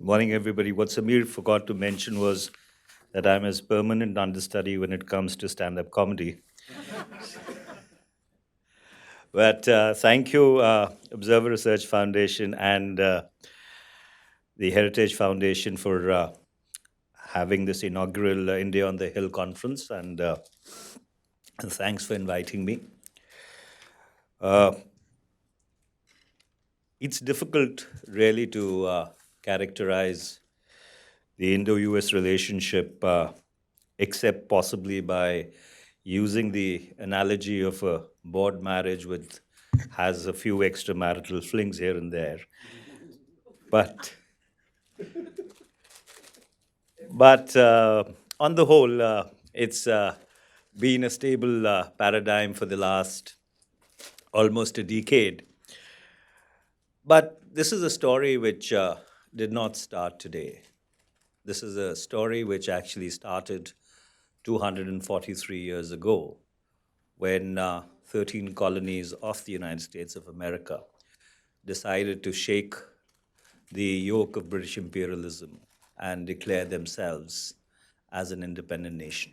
Morning, everybody. What Samir forgot to mention was that I'm his permanent understudy when it comes to stand up comedy. But thank you, Observer Research Foundation and the Heritage Foundation for having this inaugural India on the Hill conference. And thanks for inviting me. Uh, it's difficult, really, to characterize the Indo US relationship, except possibly by using the analogy of a board marriage with has a few extramarital flings here and there. But, but on the whole, it's been a stable paradigm for the last almost a decade. But this is a story which did not start today. This is a story which actually started 243 years ago when 13 colonies of the United States of America decided to shake the yoke of British imperialism and declare themselves as an independent nation.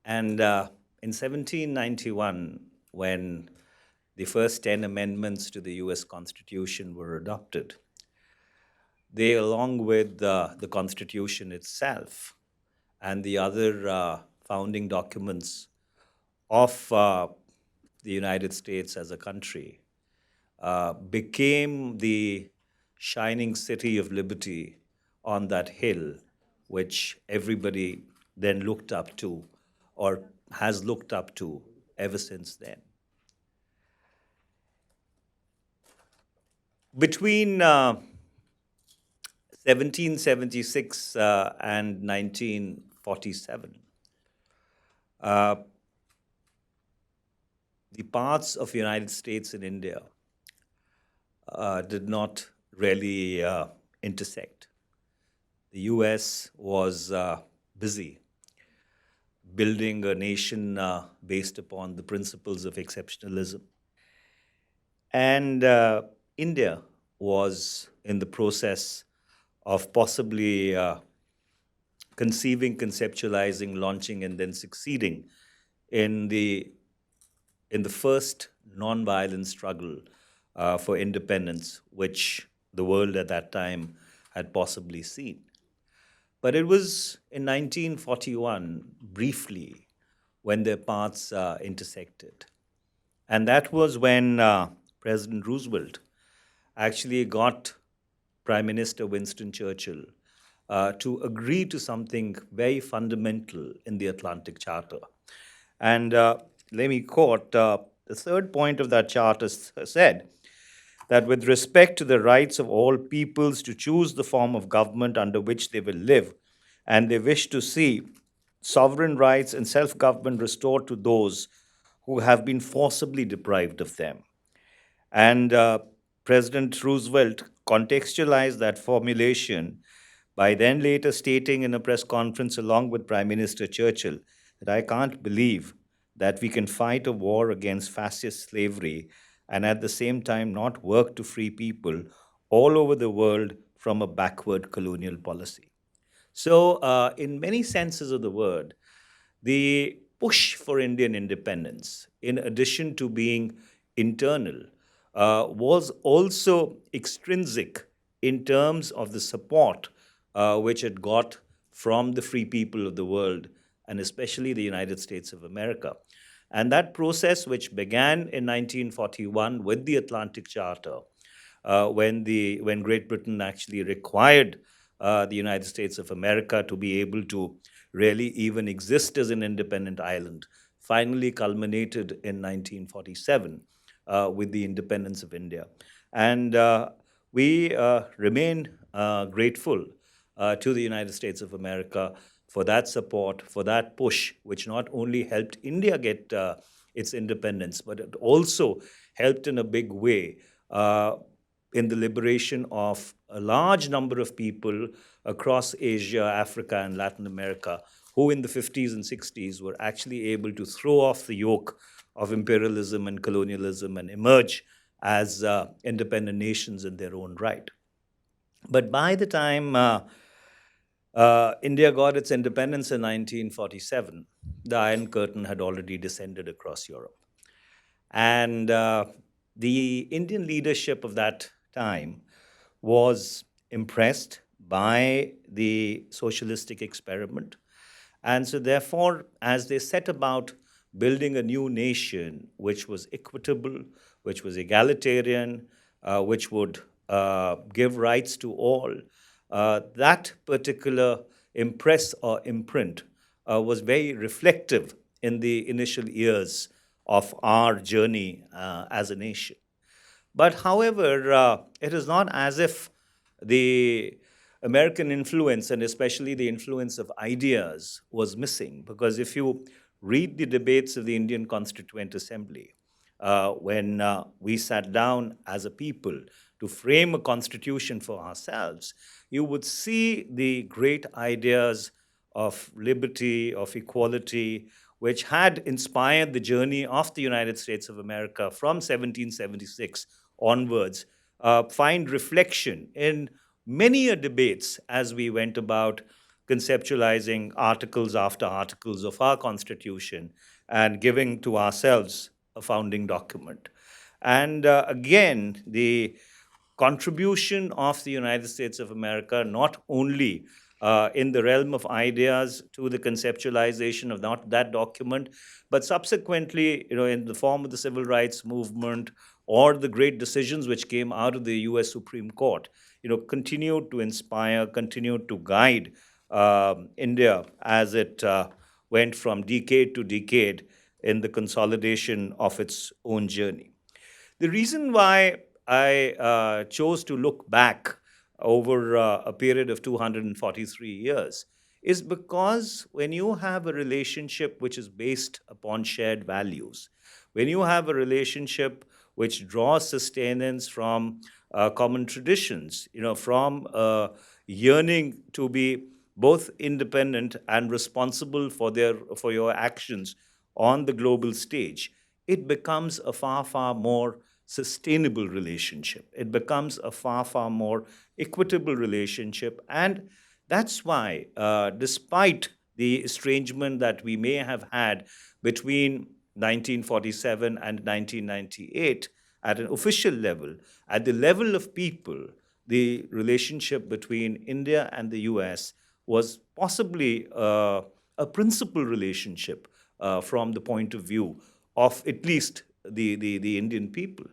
And in 1791, when the first 10 amendments to the US Constitution were adopted, they, along with the Constitution itself and the other founding documents of the United States as a country, became the shining city of liberty on that hill, which everybody then looked up to or has looked up to ever since then. Between 1776 and 1947, uh, the paths of the United States and India did not really intersect. The US was busy building a nation based upon the principles of exceptionalism. And India was in the process of possibly conceiving, conceptualizing, launching, and then succeeding in the first nonviolent struggle for independence, which the world at that time had possibly seen. But it was in 1941, briefly, when their paths intersected. And that was when President Roosevelt actually got Prime Minister Winston Churchill to agree to something very fundamental in the Atlantic Charter. And let me quote the third point of that charter said that with respect to the rights of all peoples to choose the form of government under which they will live, and they wish to see sovereign rights and self government restored to those who have been forcibly deprived of them. And President Roosevelt contextualized that formulation by then later stating in a press conference along with Prime Minister Churchill that I can't believe that we can fight a war against fascist slavery and at the same time not work to free people all over the world from a backward colonial policy. So, in many senses of the word, the push for Indian independence, in addition to being internal, was also extrinsic in terms of the support which it got from the free people of the world, and especially the United States of America. And that process, which began in 1941 with the Atlantic Charter, when Great Britain actually required the United States of America to be able to really even exist as an independent island, finally culminated in 1947 with the independence of India. And we remain grateful to the United States of America for that support, for that push, which not only helped India get its independence, but it also helped in a big way in the liberation of a large number of people across Asia, Africa, and Latin America who in the 50s and 60s were actually able to throw off the yoke of imperialism and colonialism and emerge as independent nations in their own right. But by the time India got its independence in 1947, the Iron Curtain had already descended across Europe. And the Indian leadership of that time was impressed by the socialistic experiment. And so, therefore, as they set about building a new nation which was equitable, which was egalitarian, which would give rights to all, that particular impress or imprint was very reflective in the initial years of our journey as a nation. But however, it is not as if the American influence, and especially the influence of ideas, was missing. Because if you read the debates of the Indian Constituent Assembly, when we sat down as a people to frame a constitution for ourselves, you would see the great ideas of liberty, of equality, which had inspired the journey of the United States of America from 1776 onwards, find reflection in many a debates as we went about conceptualizing articles after articles of our Constitution and giving to ourselves a founding document. And again, the contribution of the United States of America, not only in the realm of ideas to the conceptualization of not that document, but subsequently, in the form of the civil rights movement or the great decisions which came out of the U.S. Supreme Court, continued to inspire, continued to guide India as it went from decade to decade in the consolidation of its own journey. The reason why I chose to look back over a period of 243 years is because when you have a relationship which is based upon shared values, when you have a relationship which draws sustenance from common traditions, from yearning to be both independent and responsible for your actions on the global stage, it becomes a far, far more sustainable relationship. It becomes a far, far more equitable relationship. And that's why, despite the estrangement that we may have had between 1947 and 1998 at an official level, at the level of people, the relationship between India and the US was possibly a principal relationship from the point of view of at least the Indian people.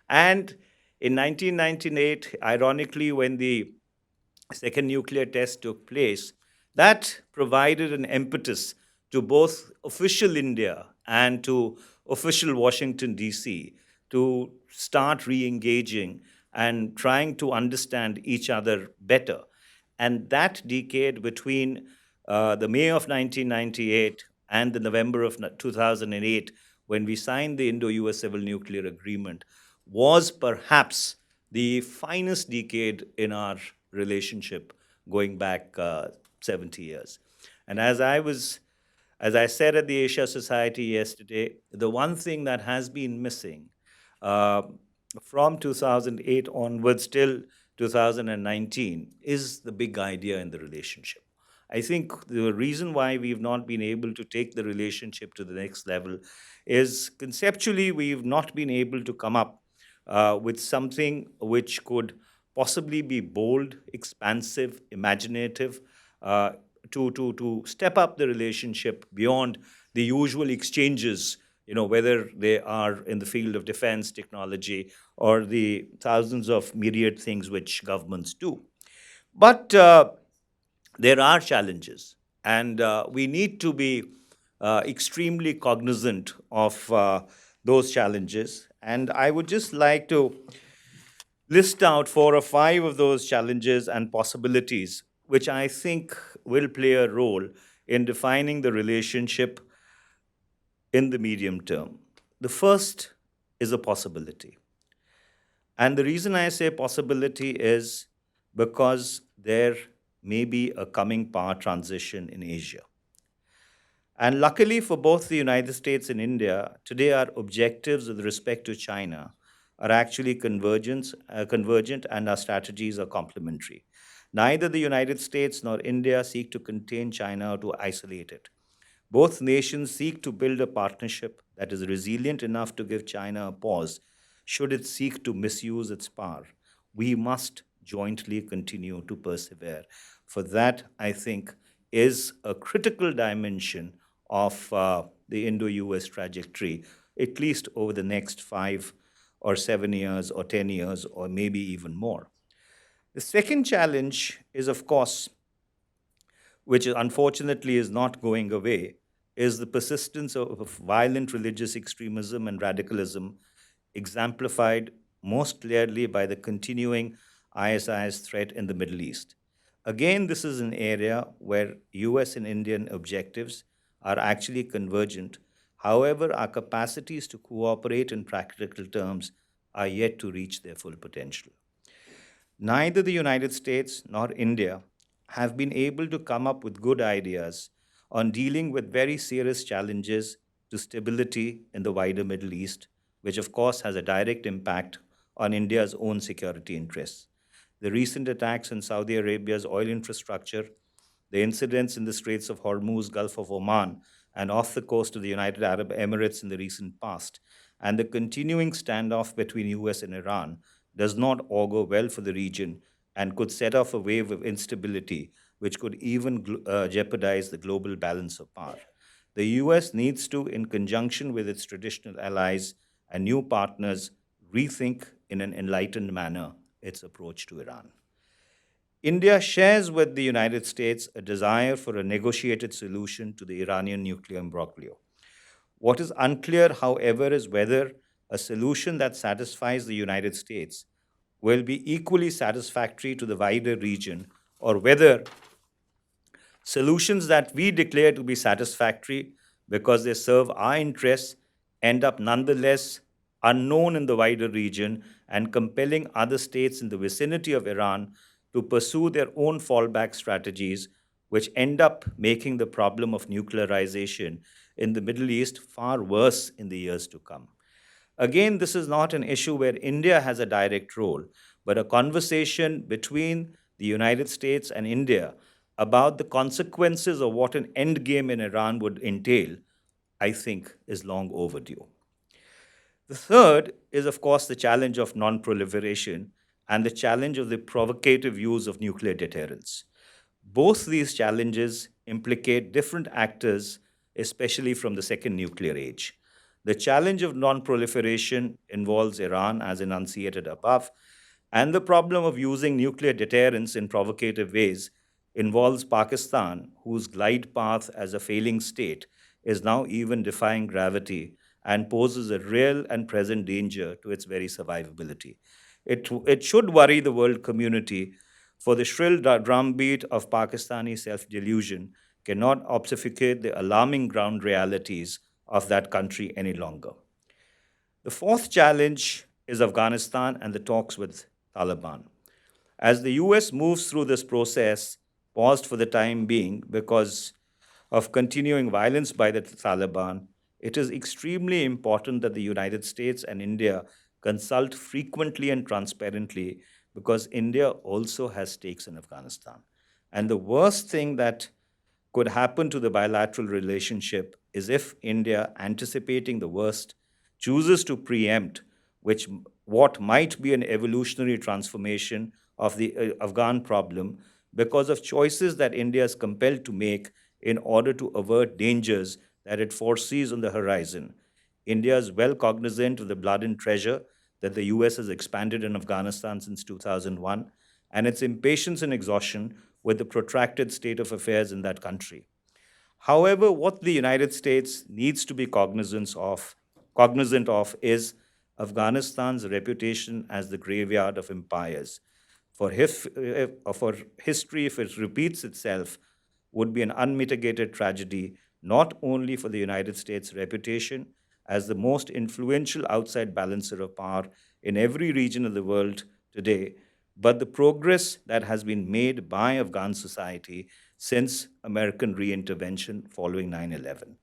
And in 1998, ironically, when the second nuclear test took place, that provided an impetus to both official India and to official Washington, D.C., to start re engaging and trying to understand each other better. And that decade between the May of 1998 and the November of 2008, when we signed the Indo US Civil Nuclear Agreement, was perhaps the finest decade in our relationship going back 70 years. And as I said at the Asia Society yesterday, the one thing that has been missing uh, from 2008 onwards till 2019 is the big idea in the relationship. I think the reason why we've not been able to take the relationship to the next level is conceptually we've not been able to come up with something which could possibly be bold, expansive, imaginative, uh, to step up the relationship beyond the usual exchanges, whether they are in the field of defense technology or the thousands of myriad things which governments do. But there are challenges, and we need to be extremely cognizant of those challenges. And I would just like to list out 4 or 5 of those challenges and possibilities, which I think will play a role in defining the relationship in the medium term. The first is a possibility. And the reason I say possibility is because there may be a coming power transition in Asia. And luckily for both the United States and India, today our objectives with respect to China are actually convergent and our strategies are complementary. Neither the United States nor India seek to contain China or to isolate it. Both nations seek to build a partnership that is resilient enough to give China a pause should it seek to misuse its power. We must jointly continue to persevere. For that, I think, is a critical dimension of the Indo US trajectory, at least over the next 5 or 7 years or 10 years, or maybe even more. The second challenge is, of course, which unfortunately is not going away, is the persistence of violent religious extremism and radicalism, exemplified most clearly by the continuing ISIS threat in the Middle East. Again, this is an area where US and Indian objectives are actually convergent. However, our capacities to cooperate in practical terms are yet to reach their full potential. Neither the United States nor India have been able to come up with good ideas on dealing with very serious challenges to stability in the wider Middle East, which of course has a direct impact on India's own security interests. The recent attacks on Saudi Arabia's oil infrastructure, the incidents in the Straits of Hormuz, Gulf of Oman, and off the coast of the United Arab Emirates in the recent past, and the continuing standoff between US and Iran does not augur well for the region and could set off a wave of instability which could even jeopardize the global balance of power. The US needs to, in conjunction with its traditional allies and new partners, rethink in an enlightened manner its approach to Iran. India shares with the United States a desire for a negotiated solution to the Iranian nuclear imbroglio. What is unclear, however, is whether a solution that satisfies the United States will be equally satisfactory to the wider region, or whether solutions that we declare to be satisfactory because they serve our interests end up nonetheless unknown in the wider region and compelling other states in the vicinity of Iran to pursue their own fallback strategies, which end up making the problem of nuclearization in the Middle East far worse in the years to come. Again, this is not an issue where India has a direct role, but a conversation between the United States and India about the consequences of what an endgame in Iran would entail, I think, is long overdue. The third is, of course, the challenge of non-proliferation and the challenge of the provocative use of nuclear deterrence. Both these challenges implicate different actors, especially from the second nuclear age. The challenge of non-proliferation involves Iran, as enunciated above, and the problem of using nuclear deterrence in provocative ways involves Pakistan, whose glide path as a failing state is now even defying gravity and poses a real and present danger to its very survivability. It should worry the world community, for the shrill drumbeat of Pakistani self delusion cannot obfuscate the alarming ground realities of that country any longer. The fourth challenge is Afghanistan and the talks with Taliban. As the US moves through this process, paused for the time being because of continuing violence by the Taliban, it is extremely important that the United States and India consult frequently and transparently because India also has stakes in Afghanistan. And the worst thing that could happen to the bilateral relationship is if India, anticipating the worst, chooses to preempt which what might be an evolutionary transformation of the Afghan problem because of choices that India is compelled to make in order to avert dangers that it foresees on the horizon. India is well cognizant of the blood and treasure that the US has expanded in Afghanistan since 2001 and its impatience and exhaustion with the protracted state of affairs in that country. However, what the United States needs to be cognizant of is Afghanistan's reputation as the graveyard of empires. For history, if it repeats itself, would be an unmitigated tragedy, not only for the United States' reputation as the most influential outside balancer of power in every region of the world today, but the progress that has been made by Afghan society since American reintervention following 9/11.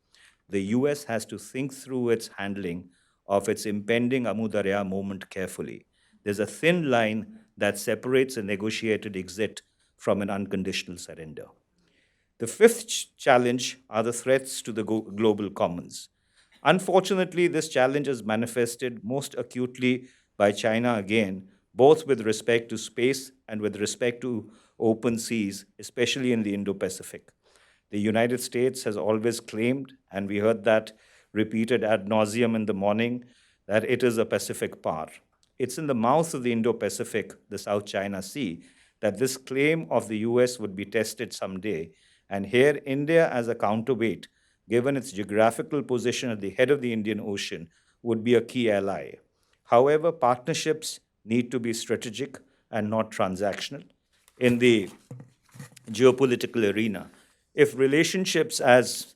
The US has to think through its handling of its impending Amu Darya moment carefully. There's a thin line that separates a negotiated exit from an unconditional surrender. The fifth challenge are the threats to the global commons. Unfortunately, this challenge is manifested most acutely by China again, both with respect to space and with respect to open seas, especially in the Indo Pacific. The United States has always claimed, and we heard that repeated ad nauseum in the morning, that it is a Pacific power. It's in the mouth of the Indo Pacific, the South China Sea, that this claim of the US would be tested someday. And here, India, as a counterweight, given its geographical position at the head of the Indian Ocean, would be a key ally. However, partnerships need to be strategic and not transactional. In the geopolitical arena. If relationships, as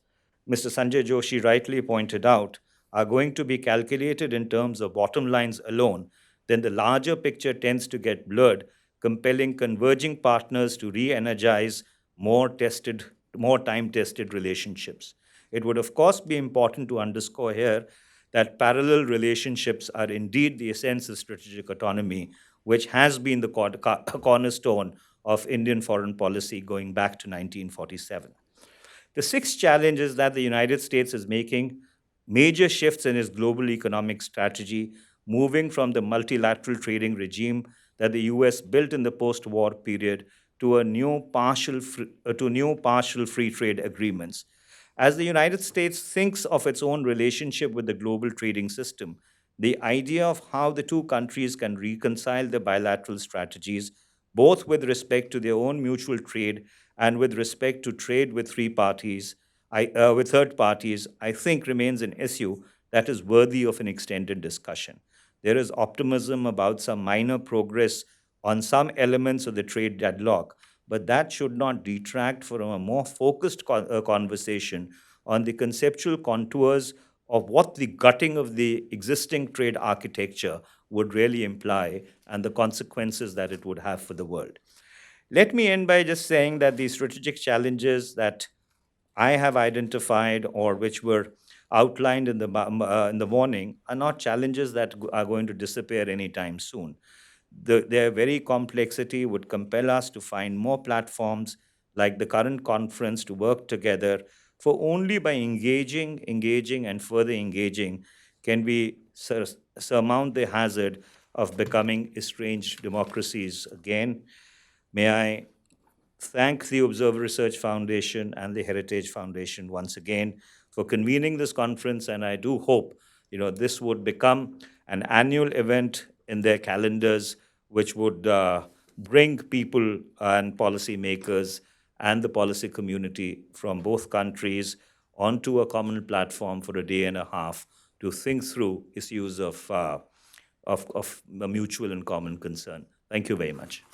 Mr. Sanjay Joshi rightly pointed out, are going to be calculated in terms of bottom lines alone, then the larger picture tends to get blurred, compelling converging partners to re energize more time tested relationships. It would, of course, be important to underscore here that parallel relationships are indeed the essence of strategic autonomy, which has been the cornerstone of Indian foreign policy going back to 1947. The sixth challenge is that the United States is making major shifts in its global economic strategy, moving from the multilateral trading regime that the US built in the post war period to new partial free trade agreements. As the United States thinks of its own relationship with the global trading system, the idea of how the two countries can reconcile their bilateral strategies, both with respect to their own mutual trade and with respect to trade with with third parties, I think remains an issue that is worthy of an extended discussion. There is optimism about some minor progress on some elements of the trade deadlock, but that should not detract from a more focused conversation on the conceptual contours of what the gutting of the existing trade architecture would really imply and the consequences that it would have for the world. Let me end by just saying that the strategic challenges that I have identified or which were outlined in in the morning are not challenges that are going to disappear anytime soon. Their very complexity would compel us to find more platforms like the current conference to work together, for only by engaging, and further engaging can we surmount the hazard of becoming estranged democracies again. May I thank the Observer Research Foundation and the Heritage Foundation once again for convening this conference, and I do hope this would become an annual event in their calendars, which would bring people and policymakers and the policy community from both countries onto a common platform for a day and a half to think through issues of mutual and common concern. Thank you very much.